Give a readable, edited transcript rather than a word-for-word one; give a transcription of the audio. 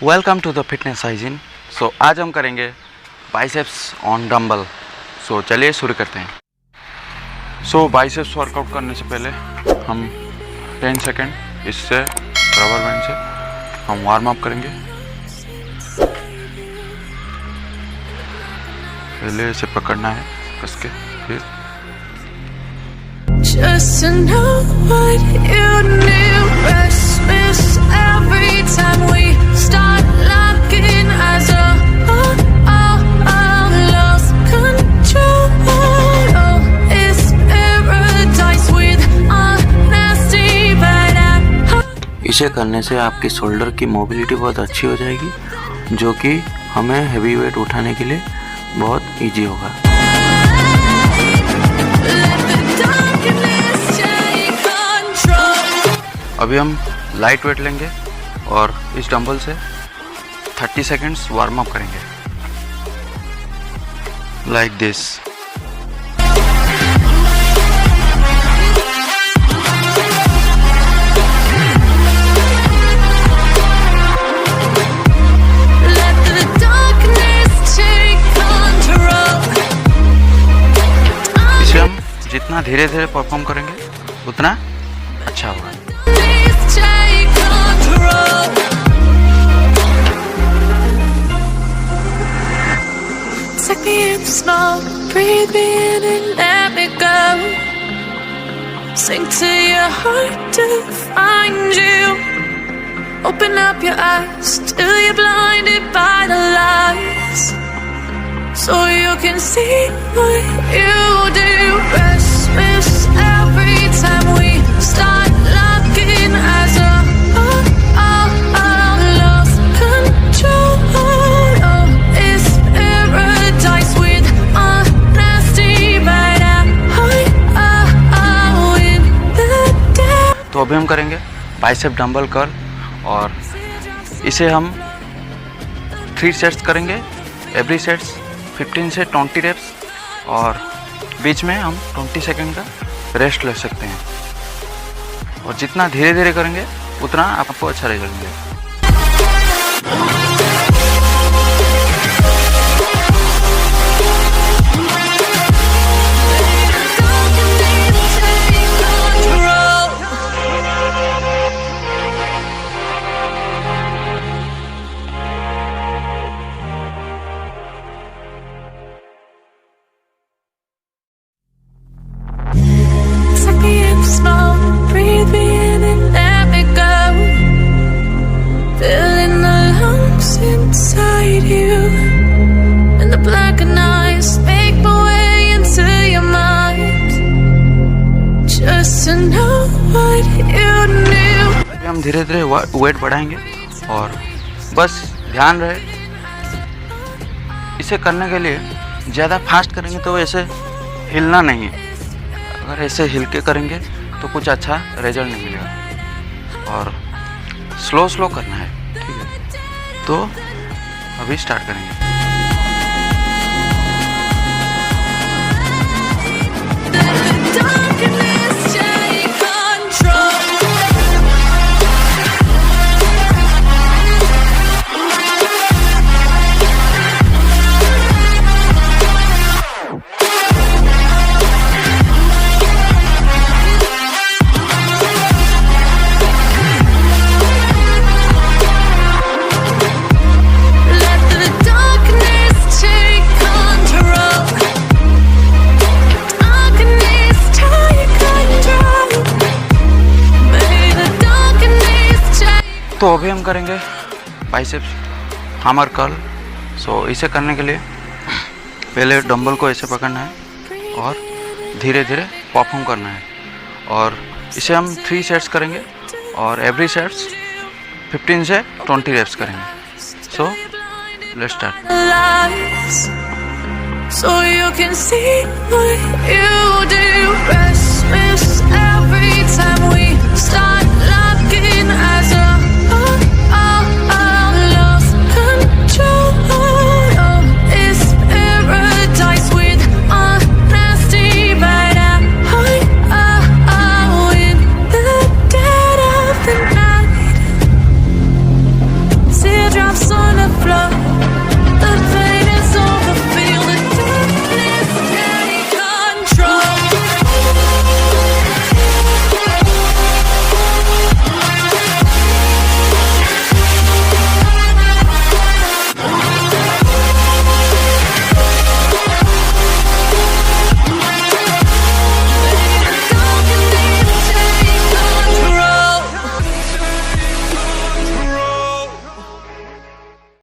Welcome to the fitness hygiene. So आज हम करेंगे बाइसेप्स ऑन डंबल। सो चलिए शुरू करते हैं। सो बाइसेप्स वर्कआउट करने से पहले हम 10 सेकेंड इससे रबर बैंड से हम वार्म अप करेंगे। पहले इसे पकड़ना है कस के, फिर Just to know what you knew, restless every time we start locking eyes. Lost control. Oh, it's paradise with honesty, but इसे करने से आपकी शोल्डर की मोबिलिटी बहुत अच्छी हो जाएगी, जो कि हमें हेवी वेट उठाने के लिए बहुत इजी होगा। अभी हम लाइट वेट लेंगे और इस डंबल से 30 सेकेंड्स वार्म अप करेंगे लाइक दिस। इसे हम जितना धीरे धीरे परफॉर्म करेंगे उतना अच्छा होगा। Take me in slow, breathe me in and let me go. Sink to your heart to find you. Open up your eyes till you're blinded by the lights, so you can see what you do. Restless every time we start locking eyes. Lost control. Oh, it's paradise with honesty, but I'm in the dark. तो अभी हम करेंगे bicep dumbbell curl, और इसे हम 3 sets करेंगे। Every sets 15 से 20 wraps, और बीच में हम 20 सेकेंड का रेस्ट ले सकते हैं। और जितना धीरे धीरे करेंगे उतना आपको अच्छा रिजल्ट मिलेगा। Inside you, and the black and eyes make my way into your mind, just to know what you knew. हम धीरे धीरे वेट बढ़ाएंगे, और बस ध्यान रहे इसे करने के लिए ज़्यादा फास्ट करेंगे तो ऐसे हिलना नहीं है। अगर ऐसे हिल के करेंगे तो कुछ अच्छा रिजल्ट नहीं मिलेगा, और स्लो स्लो करना है, ठीक है। तो अभी स्टार्ट करेंगे। तो अभी हम करेंगे बाइसेप्स हैमर कर्ल। सो इसे करने के लिए पहले डंबल को ऐसे पकड़ना है और धीरे धीरे परफॉर्म करना है, और इसे हम 3 सेट्स करेंगे, और एवरी सेट्स 15 से 20 रेप्स करेंगे। So let's start. So you can see what you do.